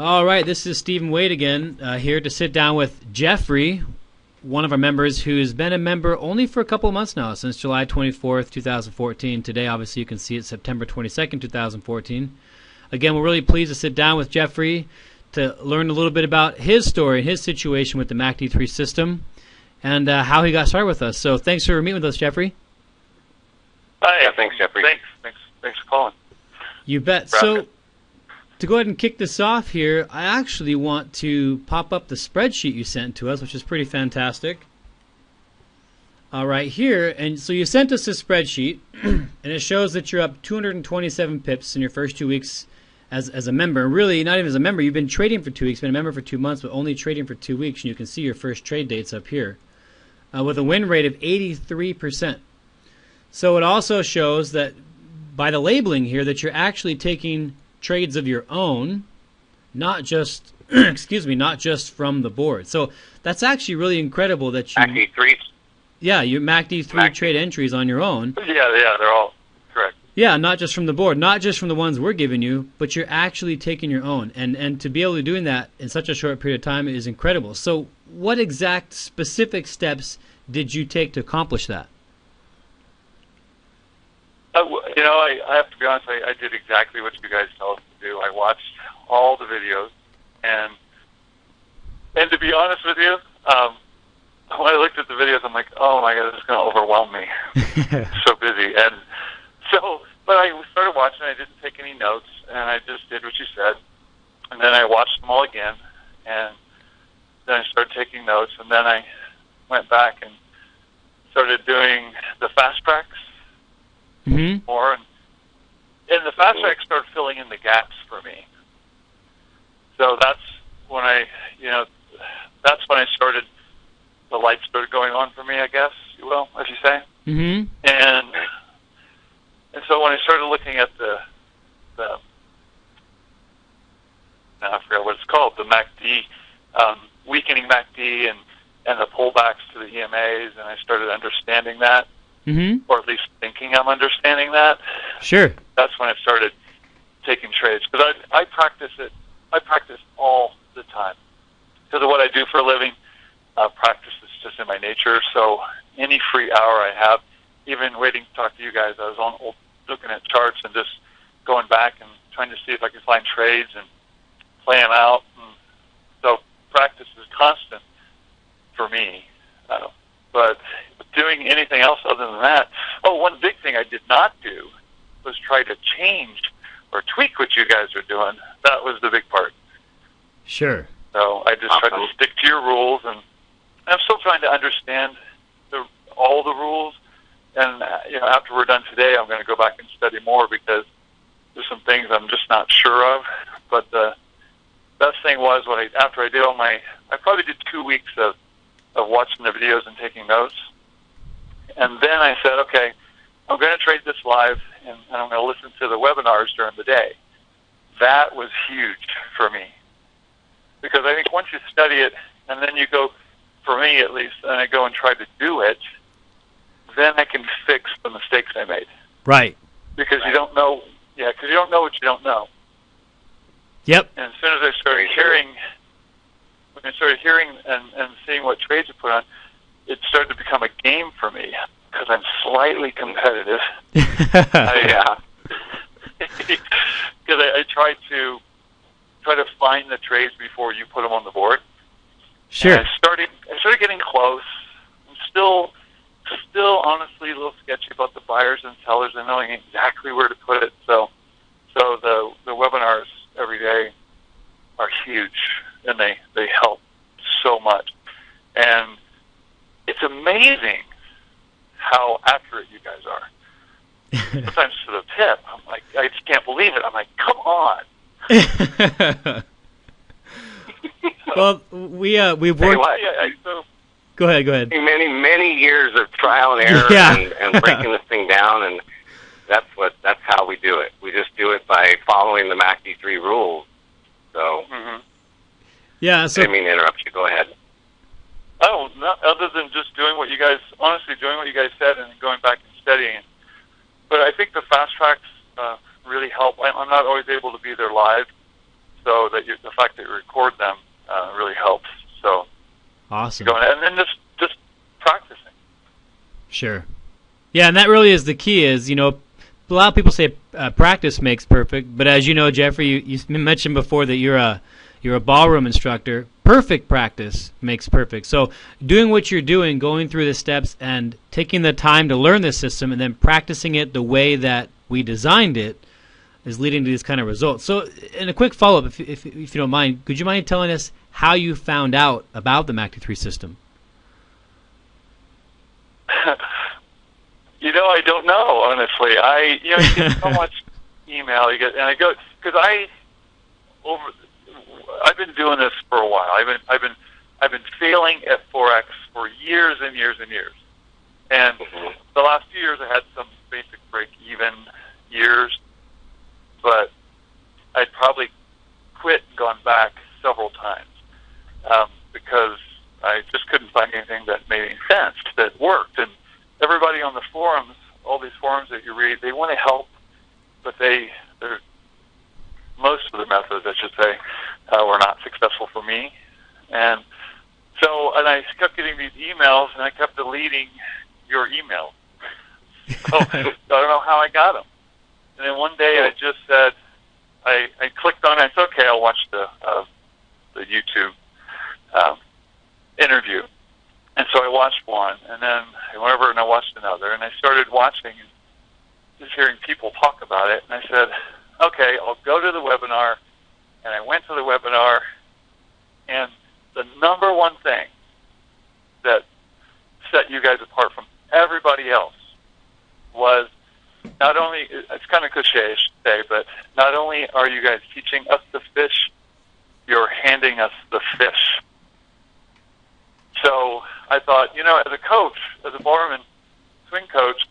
All right, this is Stephen Wade again, here to sit down with Jeffrey, one of our members who's been a member only for a couple of months now, since July 24th, 2014. Today, obviously, you can see it's September 22nd, 2014. Again, we're really pleased to sit down with Jeffrey to learn a little bit about his story, his situation with the MACD3 system, and how he got started with us. So thanks for meeting with us, Jeffrey. Hi. Yeah, thanks, Jeffrey. Thanks for calling. You bet. So to go ahead and kick this off here, I actually want to pop up the spreadsheet you sent to us, which is pretty fantastic. Right here, and so you sent us a spreadsheet, and it shows that you're up 227 pips in your first 2 weeks as a member. Really, not even as a member, you've been trading for 2 weeks, been a member for 2 months, but only trading for 2 weeks, and you can see your first trade dates up here, with a win rate of 83%. So it also shows that by the labeling here that you're actually taking trades of your own, not just excuse me, not just from the board. So that's actually really incredible that you MACD3. Yeah, your MACD3 trade entries on your own. Yeah, they're all correct. Yeah, not just from the board, not just from the ones we're giving you, but you're actually taking your own. And to be able to doing that in such a short period of time is incredible. So what exact specific steps did you take to accomplish that? I have to be honest, I did exactly what you guys told us to do. I watched all the videos, and to be honest with you, when I looked at the videos, I'm like, oh my God, this is going to overwhelm me. So busy. And so, but I started watching, I didn't take any notes, and I just did what you said. And then I watched them all again, and then I started taking notes, and then I went back and started doing the fast tracks more. And the fast tracks started filling in the gaps for me. So that's when that's when I started, the lights started going on for me, I guess, as you say. And so when I started looking at the I forgot what it's called, the MACD, weakening MACD and the pullbacks to the EMAs, and I started understanding that, or at least thinking I'm understanding that. Sure. That's when I started taking trades, because I practice it. I practice all the time. Because of what I do for a living, practice is just in my nature. So any free hour I have, even waiting to talk to you guys, I was looking at charts and just going back and trying to see if I could find trades and play them out. And so practice is constant for me. But doing anything else other than that, one big thing I did not do was try to change or tweak what you guys are doing. That was the big part. Sure. So I just tried to stick to your rules, and I'm still trying to understand all the rules. And after we're done today, I'm going to go back and study more, because there's some things I'm just not sure of. But the best thing was after I did I probably did 2 weeks of watching the videos and taking notes. And then I said, okay, I'm going to trade this live, and I'm going to listen to the webinars during the day. That was huge for me, because I think once you study it, and then you go, for me at least, and I go and try to do it, then I can fix the mistakes I made. Right. Because you don't know, because you don't know what you don't know. Yep. And as soon as I started hearing and seeing what trades are put on, it started to become a game for me, because I'm slightly competitive. Yeah. Because I try to find the trades before you put them on the board. Sure. And I started getting close. I'm still honestly a little sketchy about the buyers and sellers and knowing exactly where to put it. So the webinars every day are huge, and they help so much. And it's amazing how accurate you guys are. Sometimes to the tip, I'm like, I just can't believe it. I'm like, come on. Well, we've worked. Go ahead. Many years of trial and error and breaking this thing down, and that's how we do it. We just do it by following the MACD3 rules. So, yeah. So, I didn't mean to interrupt you. Go ahead. Oh, not other than just doing what you guys said and going back and studying. But I think the fast tracks really help. I'm not always able to be there live, so that the fact that you record them really helps. So awesome. And then just practicing. Sure. Yeah, and that really is the key. Is a lot of people say practice makes perfect, but as you know, Jeffrey, you mentioned before that you're a ballroom instructor. Perfect practice makes perfect. So doing what you're doing, going through the steps, and taking the time to learn this system, and then practicing it the way that we designed it, is leading to these kind of results. So, in a quick follow-up, if you don't mind, could you mind telling us how you found out about the MACD3 system? I don't know, honestly. You get so much email. Because I've been doing this for a while. I've been failing at Forex for years and years and years. And the last few years, I had some basic break-even years, but I'd probably quit and gone back several times because I just couldn't find anything that made any sense, that worked. And everybody on the forums, all these forums that you read, they want to help, but most of the methods, I should say, were not successful for me. And I kept getting these emails, and I kept deleting your emails. So I don't know how I got them. And then one day I just said, I clicked on it. It's okay, I'll watch the YouTube interview. And so I watched one, and then I went over and I watched another, and I started watching and just hearing people talk about it. And I said, okay, I'll go to the webinar. And I went to the webinar, and the number one thing that set you guys apart from everybody else was not only, it's kind of cliche to say, but not only are you guys teaching us to fish, you're handing us the fish. So I thought, as a coach, as a ballroom and swing coach,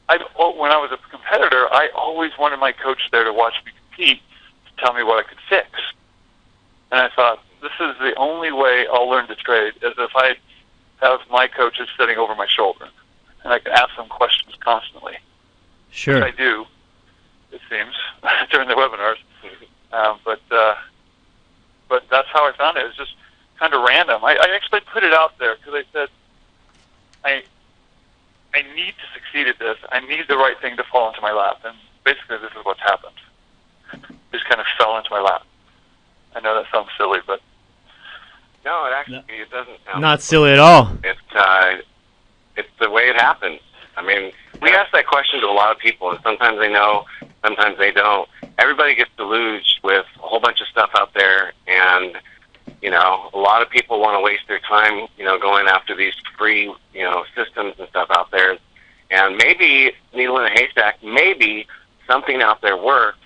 when I was a competitor, I always wanted my coach there to watch me compete, to tell me what I could fix. And I thought, this is the only way I'll learn to trade, is if I have my coaches sitting over my shoulder, and I can ask them questions constantly. Sure. Which I do, it seems, during the webinars. But that's how I found it. It was just kind of random. I actually put it out there because I said, I need to succeed at this. I need the right thing to fall into my lap. And basically this is what's happened. It just kind of fell into my lap. I know that sounds silly, but... No, it doesn't sound not silly at all. It's the way it happens. I mean, we ask that question to a lot of people, and sometimes they know, sometimes they don't. Everybody gets deluged with a whole bunch of stuff out there, and, a lot of people want to waste their time, going after these free, systems and stuff out there. And maybe, needle in a haystack, maybe something out there works,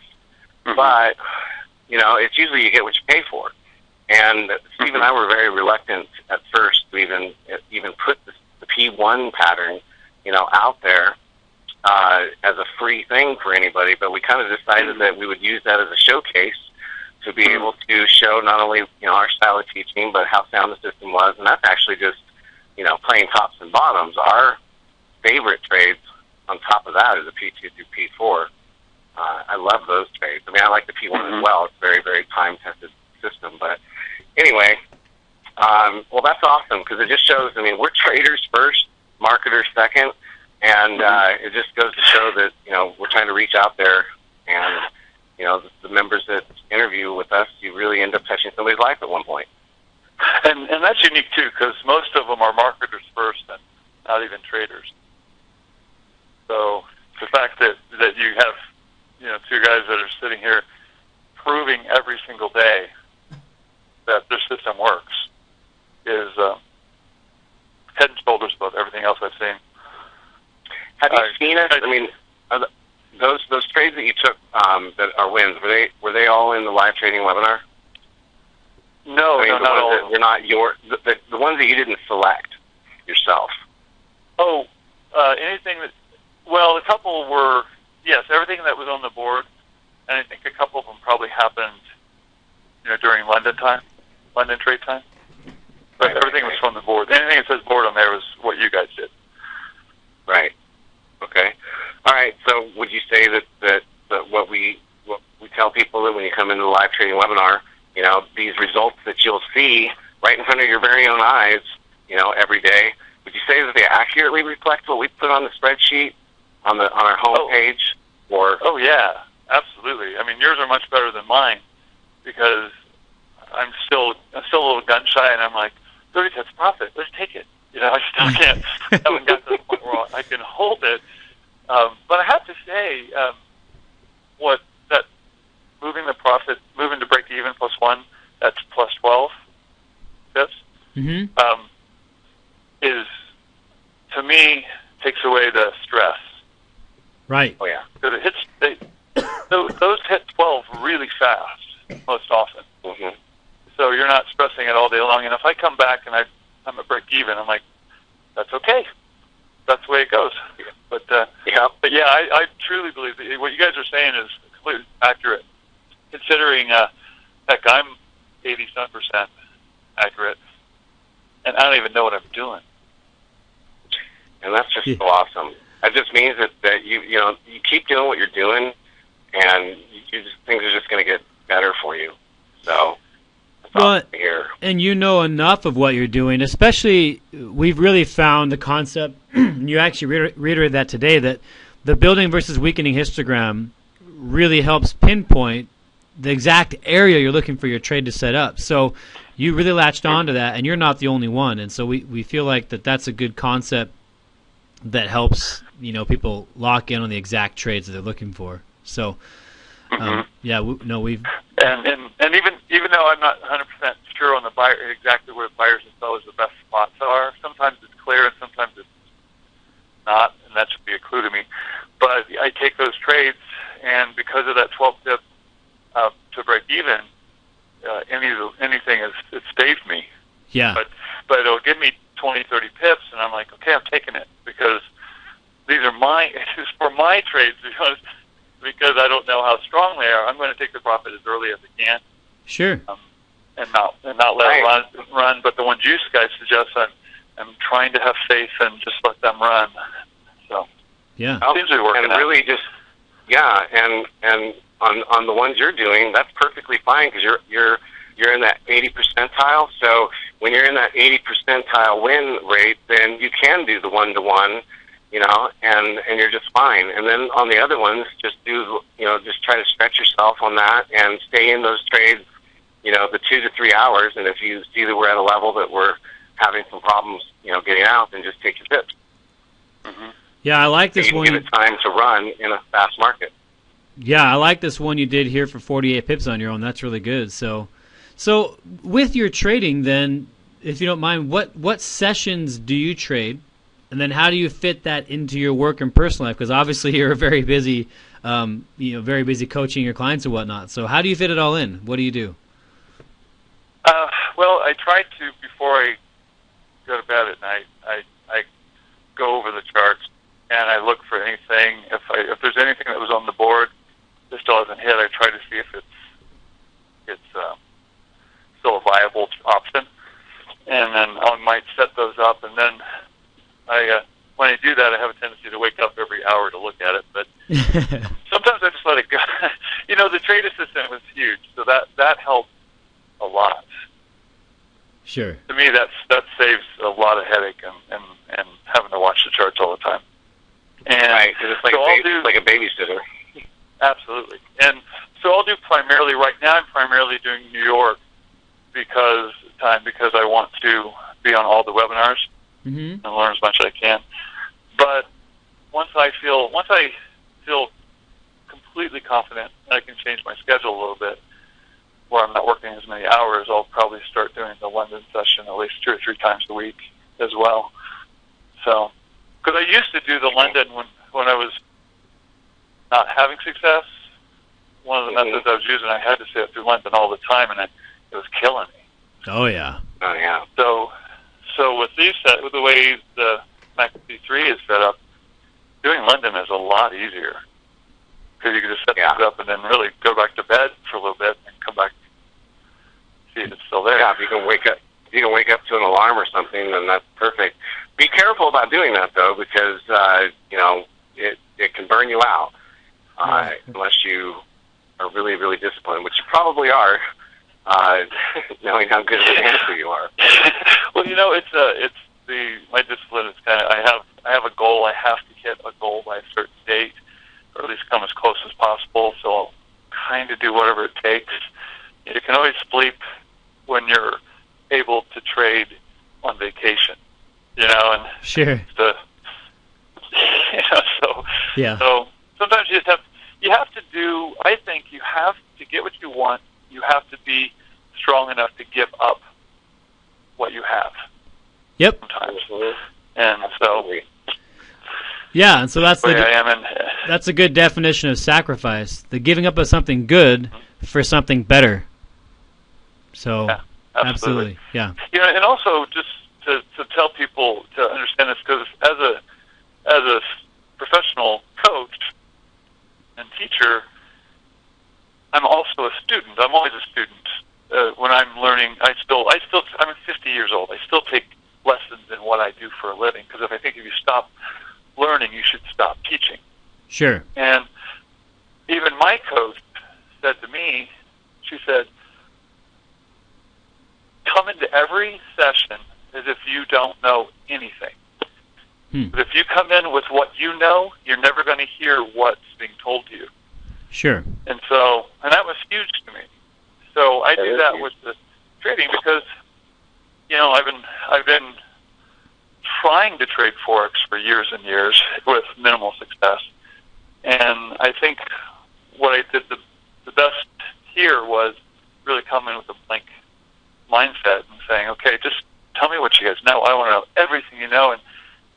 but, it's usually you get what you pay for. And Steve and I were very reluctant at first to even put the P1 pattern, out there as a free thing for anybody. But we kind of decided that we would use that as a showcase to be able to show not only our style of teaching, but how sound the system was. And that's actually just playing tops and bottoms. Our favorite trades on top of that is a P2 through P4. I love those trades. I mean, I like the P1 as well. It's a very, very time-tested system. But anyway, well, that's awesome because it just shows, we're traders first, marketers second, and it just goes to show that, we're trying to reach out there, and, the members that interview with us, you really end up touching somebody's life at one point. And that's unique, too, because most of them are marketers first and not even traders. So the fact that you have, two guys that are sitting here proving every single day that this system works is head and shoulders above everything else I've seen. Have you seen it? Those trades that you took that are wins, were they all in the live trading webinar? No, no, not all. They're not the ones that you didn't select yourself. Oh, anything that, well, a couple were, yes, everything that was on the board, and I think a couple of them probably happened, during London trade time. But everything was from the board. Anything that says board on there was what you guys did. Right. Okay. All right. So would you say that what we we tell people that when you come into the live trading webinar, you know, these results that you'll see right in front of your very own eyes, you know, every day. Would you say that they accurately reflect what we put on the spreadsheet on our home page? Or yeah, absolutely. I mean, yours are much better than mine because I'm still a little gun shy, and I'm like, 30 cents profit, let's take it. You know, I still can't. Haven't got to the point where I can hold it. But I have to say, what that moving to break even +1, that's plus 12 pips, is, to me, takes away the stress. Right. Oh yeah. Because those hit 12 really fast most often. So you're not stressing it all day long. And if I come back and I'm at break even, I'm like, that's okay. That's the way it goes. But yeah, I truly believe that what you guys are saying is completely accurate. Considering, heck, I'm 80% accurate, and I don't even know what I'm doing. And that's just so awesome. That just means that you keep doing what you're doing, and things are just going to get better for you. So. Well, and you know enough of what you're doing, especially we've really found the concept, you actually reiterated that today, that the building versus weakening histogram really helps pinpoint the exact area you're looking for your trade to set up. So you really latched onto that, and you're not the only one. And so we feel like that's a good concept that helps, you know, people lock in on the exact trades that they're looking for. So, we've... And even though I'm not 100% sure on the buyer exactly where buyers and sellers the best spots are, sometimes it's clear and sometimes it's not, and that should be a clue to me. But I take those trades, and because of that 12 tip to break even, anything it saved me. Yeah. But it'll give me 20, 30 pips, and I'm like, okay, I'm taking it because these are it's for my trades because I don't know how strong they are. I'm going to take the profit as early as I can. Sure. And not let it run. But the one juice guys suggest, I'm trying to have faith and just let them run. So yeah, seems to be working. And out. really just and on the ones you're doing, that's perfectly fine because you're in that 80 percentile. So when you're in that 80 percentile win rate, then you can do the 1-to-1. You know, and you're just fine. And then on the other ones, just just try to stretch yourself on that and stay in those trades, you know, the 2 to 3 hours. And if you see that we're at a level that we're having some problems, you know, getting out, then just take your pips. Yeah, I like this so you one. Give it time to run in a fast market. Yeah, I like this one you did here for 48 pips on your own. That's really good. So with your trading, then, if you don't mind, what sessions do you trade? And then how do you fit that into your work and personal life? Because obviously you're very busy, very busy coaching your clients and whatnot. So how do you fit it all in? What do you do? Well, I try to, before I go to bed at night, I go over the charts and I look for anything. If there's anything that was on the board that still hasn't hit, I try to see if it's still a viable option. And then I might set those up, and then when I do that, I have a tendency to wake up every hour to look at it. But sometimes I just let it go. You know, the trade assistant was huge, so that helped a lot. Sure. To me, that saves a lot of headache and having to watch the charts all the time. And right, because it's like a babysitter. Absolutely. And so I'll do primarily, right now I'm primarily doing New York because I want to be on all the webinars and learn as much as I can. But once I feel completely confident I can change my schedule a little bit, where I'm not working as many hours, I'll probably start doing the London session at least 2 or 3 times a week as well. So, because I used to do the London when I was not having success. One of the methods I was using, I had to stay up through London all the time, and it was killing me. Oh yeah. Oh yeah. So with with the way the MACD 3 is set up, doing London is a lot easier because you can just set things up and then really go back to bed for a little bit and come back, see if it's still there. Yeah, if you can wake up to an alarm or something, then that's perfect. Be careful about doing that though, because it can burn you out unless you are really, really disciplined, which you probably are, knowing how good of a dancer you are. Well, my discipline is kind of I have a goal. I have to hit a goal by a certain date, or at least come as close as possible. So I'll kind of do whatever it takes. You can always sleep when you're able to trade on vacation, and Sure. So Yeah. So sometimes you have to do. I think you have to get what you want. You have to be strong enough to give up what you have. Yep. Sometimes, and so Yeah, and so that's I am that's a good definition of sacrifice: the giving up of something good for something better. So, yeah, absolutely. Yeah. And also just to tell people to understand this, because as a professional coach and teacher, I'm also a student. I'm always a student. When I'm learning, I'm 50 years old. I still take lessons in what I do for a living, because I think if you stop learning, you should stop teaching. Sure. And even my coach said to me, she said, come into every session as if you don't know anything. But if you come in with what you know, you're never going to hear what's being told to you. Sure. And that was huge to me. So I do that with the trading because, I've been trying to trade Forex for years and years with minimal success. And I think what I did the best here was really come in with a blank mindset and saying, okay, just tell me what you guys know. I want to know everything you know. And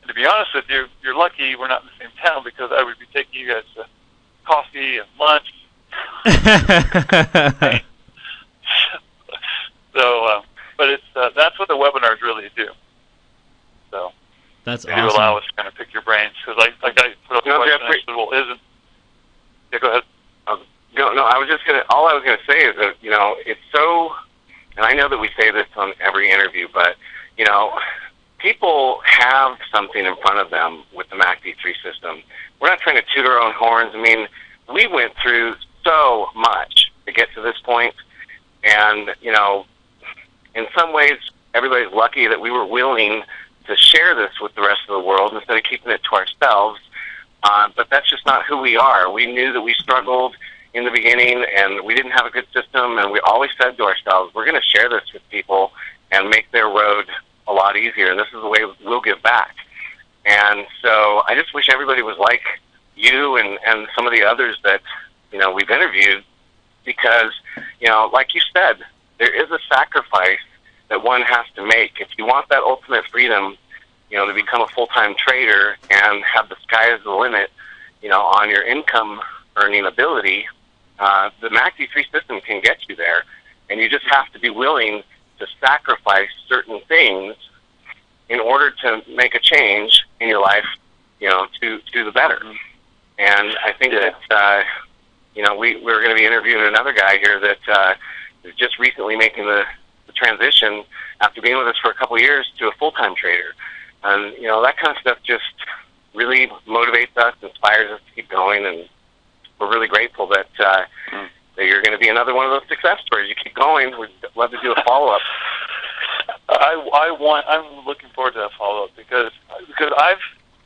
to be honest with you, you're lucky we're not in the same town, because I would be taking you guys to coffee and lunch. But that's what the webinars really do. So that's they awesome. do allow us to kind of pick your brains, because I put up a question and I said, well, isn't... Yeah, go ahead. No, I was gonna say is that, it's so, and I know that we say this on every interview, but, people have something in front of them with the MACD3 system. We're not trying to toot our own horns. I mean, we went through so much to get to this point, and, in some ways, everybody's lucky that we were willing to share this with the rest of the world instead of keeping it to ourselves. But that's just not who we are. We knew that we struggled in the beginning, and we didn't have a good system, and we always said to ourselves, we're going to share this with people and make their road a lot easier, and this is the way we'll give back. And so I just wish everybody was like you and some of the others that, we've interviewed, because, like you said, there is a sacrifice that one has to make. If you want that ultimate freedom, to become a full-time trader and have the sky as the limit, on your income earning ability, the MACD3 system can get you there, and you just have to be willing to sacrifice certain things in order to make a change in your life, to the better. And I think that, we're going to be interviewing another guy here that is just recently making the transition after being with us for a couple of years to a full-time trader. And, that kind of stuff just really motivates us, inspires us to keep going, and we're really grateful that that you're going to be another one of those success stories. You keep going. We'd love to do a follow-up. I'm looking forward to that follow-up because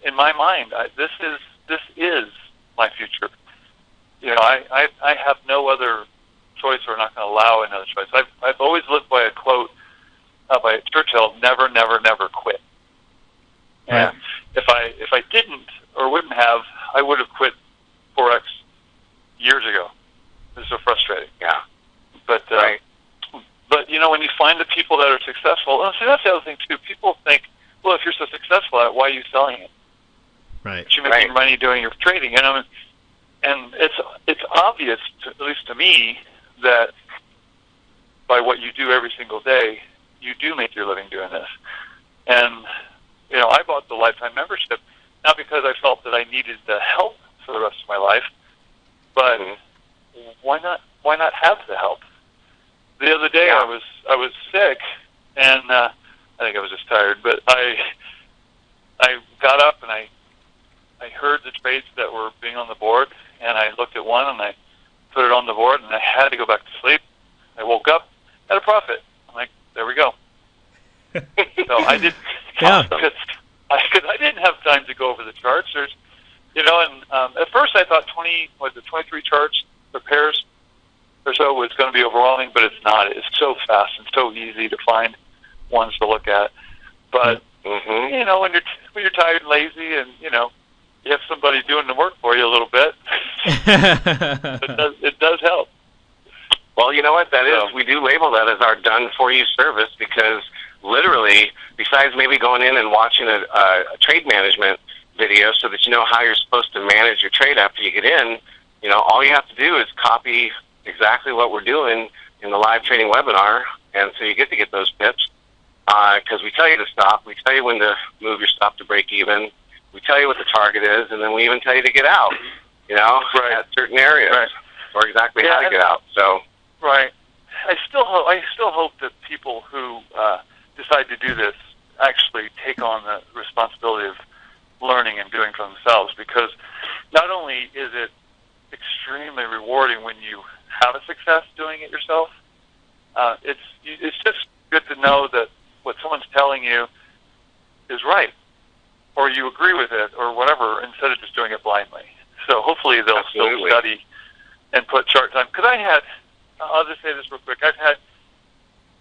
in my mind, this is my future. I have no other choice, or not going to allow another choice. I've always lived by a quote by Churchill: "Never, never, never quit." Right. And if I didn't or wouldn't have, I would have quit Forex years ago. It's so frustrating. Yeah. But right. But when you find the people that are successful, and see, that's the other thing too. People think, well, if you're so successful, why are you selling it? Right. You're making money doing your trading, and it's obvious, at least to me, that by what you do every single day, you do make your living doing this. And I bought the lifetime membership not because I felt that I needed the help for the rest of my life, but why not have the help? The other day I was sick, and I think I was just tired, but I got up and I heard the trades that were being on the board, and I looked at one and I put it on the board, and I had to go back to sleep. I woke up at a profit. I'm like, there we go. So I did, because I didn't have time to go over the charts. There's, and at first I thought 23 charts or pairs or so was going to be overwhelming, but it's not. It's so fast and so easy to find ones to look at. But when you're tired and lazy, and you have somebody doing the work for you a little bit, it does help. Well, you know what that is? We do label that as our done-for-you service because literally, besides maybe going in and watching a trade management video so that you know how you're supposed to manage your trade after you get in, all you have to do is copy exactly what we're doing in the live trading webinar, and so you get to get those pips because we tell you to stop. We tell you when to move your stop to break even. We tell you what the target is, and then we even tell you to get out, at certain areas, or exactly how to get out. So. Right. I still hope that people who decide to do this actually take on the responsibility of learning and doing for themselves, because not only is it extremely rewarding when you have a success doing it yourself, it's just good to know that what someone's telling you is right, or you agree with it, or whatever, instead of just doing it blindly. So hopefully they'll still study and put chart time. Because I'll just say this real quick. I've had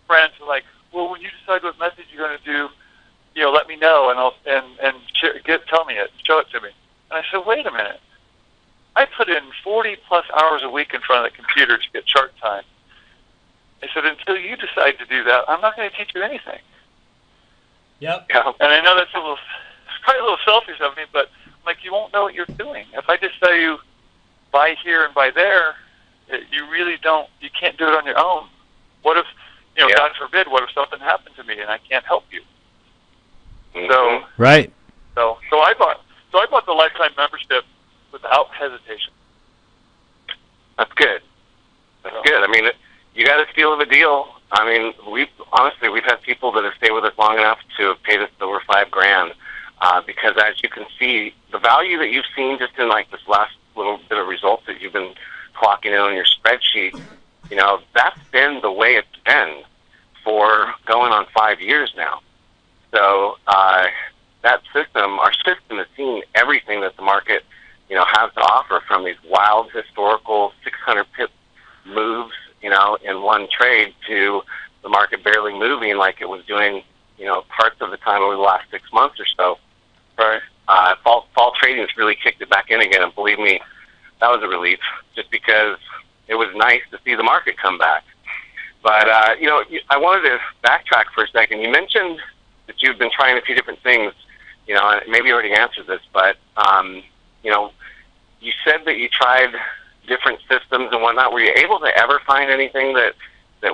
friends who are like, well, when you decide what message you're going to do, let me know, and tell me it, show it to me. And I said, wait a minute. I put in 40 plus hours a week in front of the computer to get chart time. I said, until you decide to do that, I'm not going to teach you anything. Yep. And I know that's probably a little selfish of me, but you won't know what you're doing. If I just tell you buy here and buy there, you really don't. You can't do it on your own. What if, God forbid, what if something happened to me and I can't help you? So right. So I bought the lifetime membership without hesitation. That's good. That's good. I mean, you got a steal of a deal. I mean, we've had people that have stayed with us long enough to have paid us over $5,000 because, as you can see, the value that you've seen just in this last little bit of results that you've been clocking in on your spreadsheet, that's been the way it's been for going on 5 years now. So that system, our system, has seen everything that the market, has to offer, from these wild historical 600 pip moves, in one trade, to the market barely moving like it was doing, parts of the time over the last 6 months or so. Right. Fall trading has really kicked it back in again, and believe me, that was a relief, just because it was nice to see the market come back. But, I wanted to backtrack for a second. You mentioned that you've been trying a few different things, and maybe you already answered this, but, you said that you tried different systems and whatnot. Were you able to ever find anything that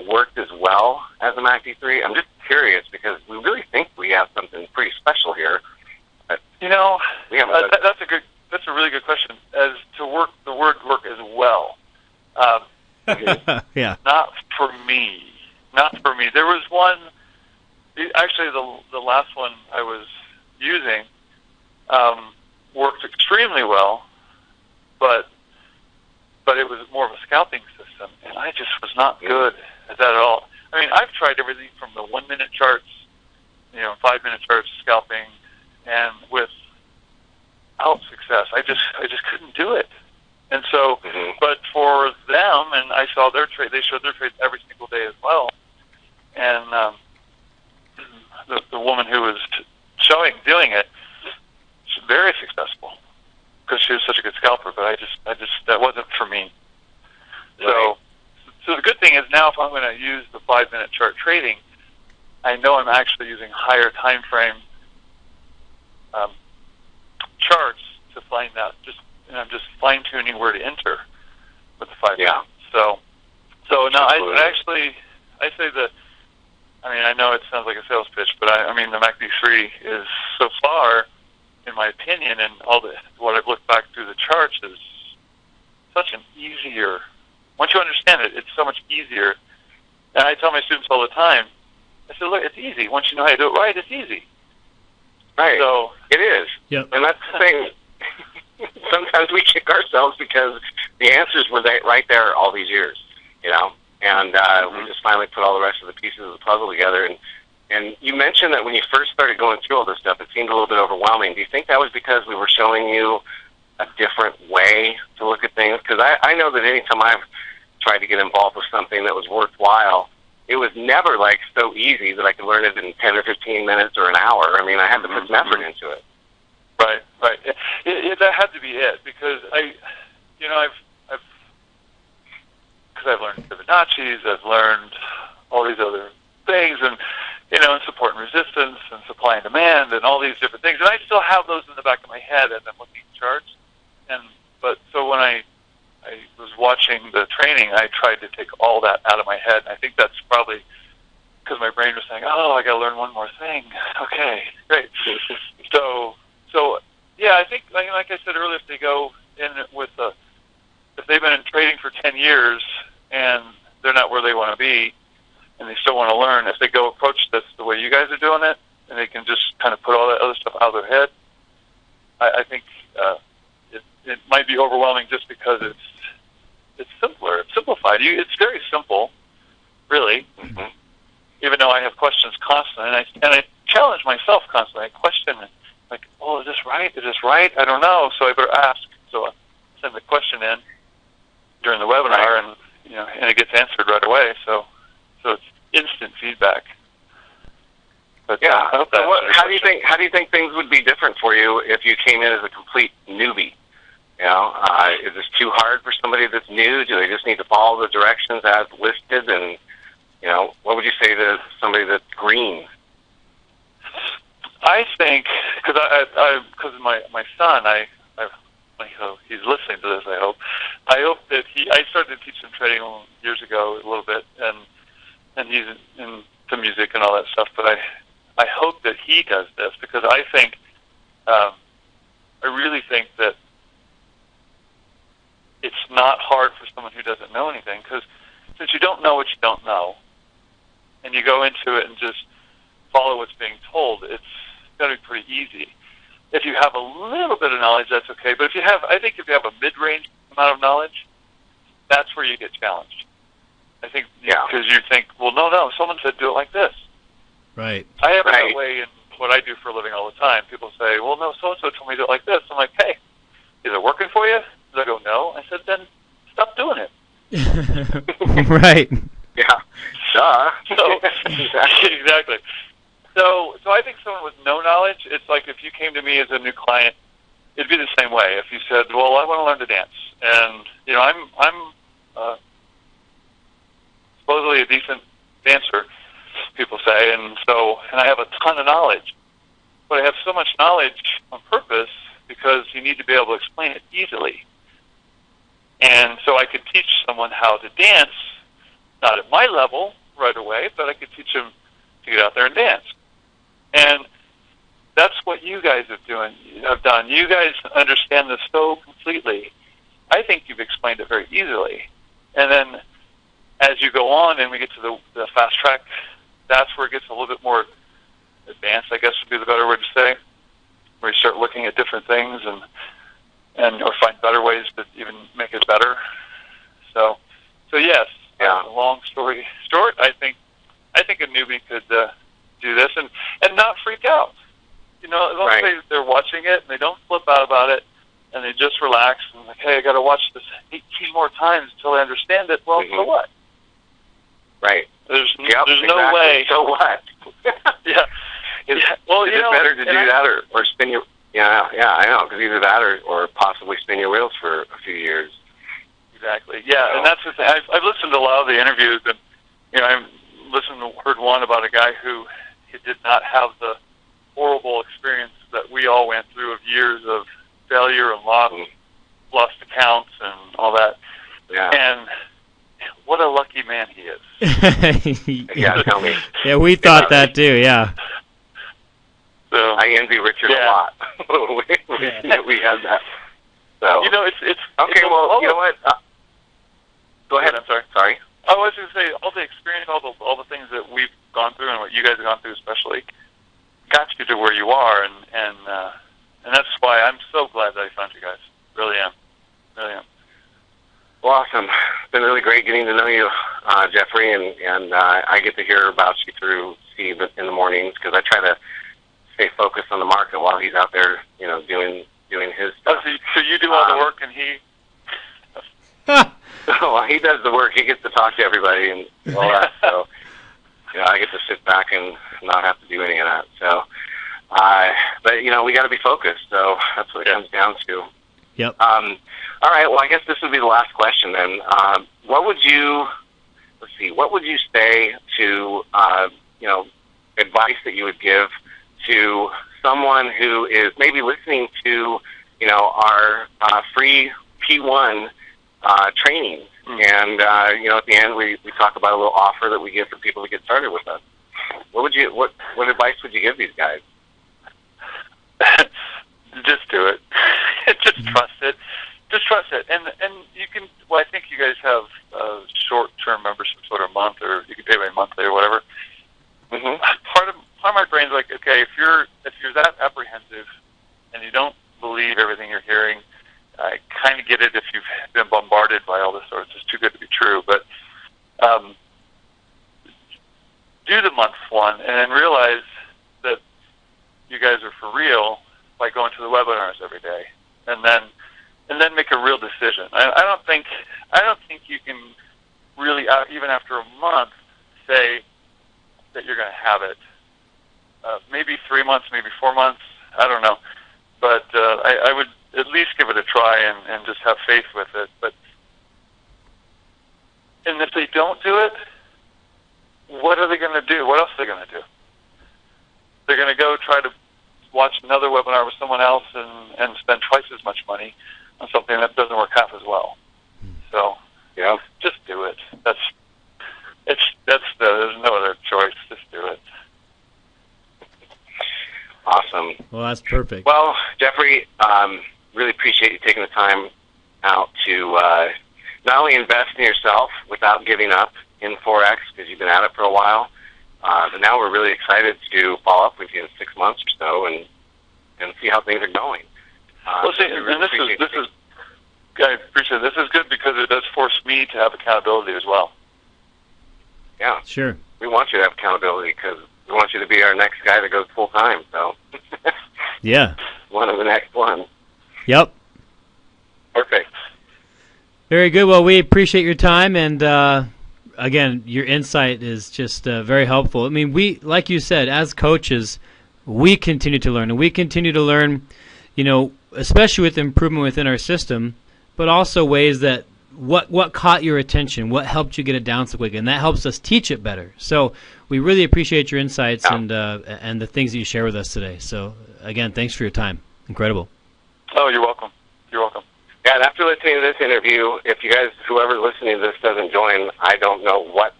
worked as well as the MACD3? I'm just curious, because we really think we have something pretty special here. But that's a really good question. As to the word work as well. Yeah. Not for me. There was one, actually the last one I was using worked extremely well, but it was more of a scalping system, and I just was not good at that at all. I mean, I've tried everything from the 1 minute charts, 5 minute charts, scalping, and without success. I just couldn't do it. And so, but for them, and I saw their trade, they showed their trades every single day as well. And the woman who was doing it, she's very successful because she was such a good scalper. But I just that wasn't for me. Right. So the good thing is now, if I'm going to use the 5 minute chart trading, I know I'm actually using higher time frame charts to find that. I'm just fine tuning where to enter with the 5 minutes. So now I say that. I mean, I know it sounds like a sales pitch, but I mean, the MACD3 is so far, in my opinion, and what I've looked back through the charts, is such an easier. Once you understand it, it's so much easier. And I tell my students all the time, I said, look, it's easy. Once you know how to do it right, it's easy. Right. So it is. Yep. And that's the thing. Sometimes we kick ourselves because the answers were right there all these years, you know. And we just finally put all the rest of the pieces of the puzzle together. And you mentioned that when you first started going through all this stuff, it seemed a little bit overwhelming. Do you think that was because we were showing you a different way to look at things? Because I know that any time I've tried to get involved with something that was worthwhile, it was never like so easy that I could learn it in 10 or 15 minutes or an hour. I mean, I had to put some effort into it. Right. That had to be it, because I've learned Fibonacci's, I've learned all these other things, and and support and resistance, and supply and demand, and all these different things, and I still have those in the back of my head as I'm looking at charts. But so when I was watching the training, I tried to take all that out of my head, and I think that's probably because my brain was saying, "Oh, I got to learn one more thing." Okay, great. So yeah, I think like I said earlier, if they go in with if they've been in trading for 10 years and they're not where they want to be, and they still want to learn, if they go approach this the way you guys are doing it, and they can just kind of put all that other stuff out of their head, I think it might be overwhelming just because it's simpler, it's simplified. It's very simple, really. Mm-hmm. Even though I have questions constantly, and I challenge myself constantly. I question, like, "Oh, is this right? Is this right? I don't know, so I better ask." So I send the question in during the webinar, and and it gets answered right away. So it's instant feedback. But yeah. How do you think things would be different for you if you came in as a complete newbie? Is this too hard for somebody that's new? Do they just need to follow the directions as listed? And what would you say to somebody that's green? I think because my son, he's listening to this. I hope that I started to teach him trading years ago a little bit, and he's into music and all that stuff. But I hope that he does this, because I think I really think that it's not hard for someone who doesn't know anything, because since you don't know what you don't know, and you go into it and just follow what's being told, it's going to be pretty easy. If you have a little bit of knowledge, that's okay. But I think if you have a mid-range amount of knowledge, that's where you get challenged. I think because you think, well, no, someone said do it like this. Right. I have it that way in what I do for a living all the time. People say, well, no, so-and-so told me to do it like this. I'm like, hey, is it working for you? They go, no. I said, then stop doing it. Right. Yeah. Duh. Exactly. So I think someone with no knowledge, it's like if you came to me as a new client, it'd be the same way. If you said, well, I want to learn to dance, and I'm supposedly a decent dancer, people say, and I have a ton of knowledge, but I have so much knowledge on purpose because you need to be able to explain it easily. And so I could teach someone how to dance, not at my level right away, but I could teach them to get out there and dance. And that's what you guys have done. You guys understand this so completely. I think you've explained it very easily. And then as you go on and we get to the fast track, that's where it gets a little bit more advanced, I guess would be the better word to say, where you start looking at different things and or find better ways to even make it better. So yes, long story short, I think a newbie could do this and not freak out. As long as they're watching it and they don't flip out about it and they just relax and like, hey, I got to watch this 18 more times until I understand it. Well, so what? Right. There's no way. So what? Yeah. Well, is it better to do that or spin your? Yeah, I know, because either that or possibly spin your wheels for a few years. Exactly. Yeah, and that's the thing. I've listened to a lot of the interviews, and heard one about a guy who did not have the horrible experience that we all went through of years of failure and lost accounts and all that. Yeah. And what a lucky man he is. Yeah, tell me. Yeah, we thought that too. Yeah. So I envy Richard a lot. we had that. So it's okay. Well, you know what? Go ahead. I'm sorry. Sorry. I was going to say all the experience, all the things that we've gone through, and what you guys have gone through, especially, got you to where you are, and that's why I'm so glad that I found you guys. Really am. been really great getting to know you, Jeffrey, and I get to hear about you through Steve in the mornings because I try to stay focused on the market while he's out there, doing his stuff. So you do all the work, and he. Well, he does the work. He gets to talk to everybody and all that. So, I get to sit back and not have to do any of that. So, but we got to be focused. So that's what it comes down to. Yep. All right. Well, I guess this would be the last question then. What would you say to advice that you would give to someone who is maybe listening to our free P1 training, and at the end we talk about a little offer that we give for people to get started with us. What advice would you give these guys? Just do it. Just trust it. Just trust it. And you can. Well, I think you guys have short-term membership, sort of month, or you can pay by monthly or whatever. Mm-hmm. Part of my brain's like, okay, if you're that apprehensive and you don't believe everything you're hearing, I kind of get it if you've been bombarded by all this sort of, it's just too good to be true. But do the month one and then realize that you guys are for real by going to the webinars every day, and then make a real decision. I don't think you can really, even after a month, say that you're going to have it. Maybe 3 months, maybe 4 months, I don't know. But I would at least give it a try and just have faith with it. And if they don't do it, what are they going to do? What else are they going to do? They're going to go try to watch another webinar with someone else and spend twice as much money on something that doesn't work half as well. So, just do it. There's no other choice. Just do it. Awesome. Well, that's perfect. Well, Jeffrey, really appreciate you taking the time out to not only invest in yourself without giving up in Forex, because you've been at it for a while, but now we're really excited to follow up with you in 6 months or so and see how things are going. Well, see, and this is I appreciate it. This is good because it does force me to have accountability as well. Yeah. Sure. We want you to have accountability because we want you to be our next guy that goes full time. So. Yeah. One of the next ones. Yep. Perfect. Very good. Well, we appreciate your time, and again, your insight is just very helpful. I mean, we, like you said, as coaches, we continue to learn, and we continue to learn, especially with improvement within our system, but also ways that what caught your attention, what helped you get it down so quick, and that helps us teach it better. So we really appreciate your insights and the things that you share with us today. So again, thanks for your time. Incredible. Oh, you're welcome. You're welcome. Yeah, and after listening to this interview, if you guys, whoever's listening to this doesn't join, I don't know what,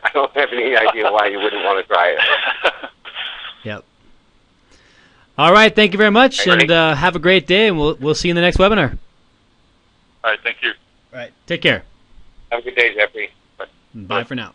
I don't have any idea why you wouldn't want to try it. Yep. All right, thank you very much, Hey, and have a great day, and we'll see you in the next webinar. All right, thank you. All right, take care. Have a good day, Jeffrey. Bye for now.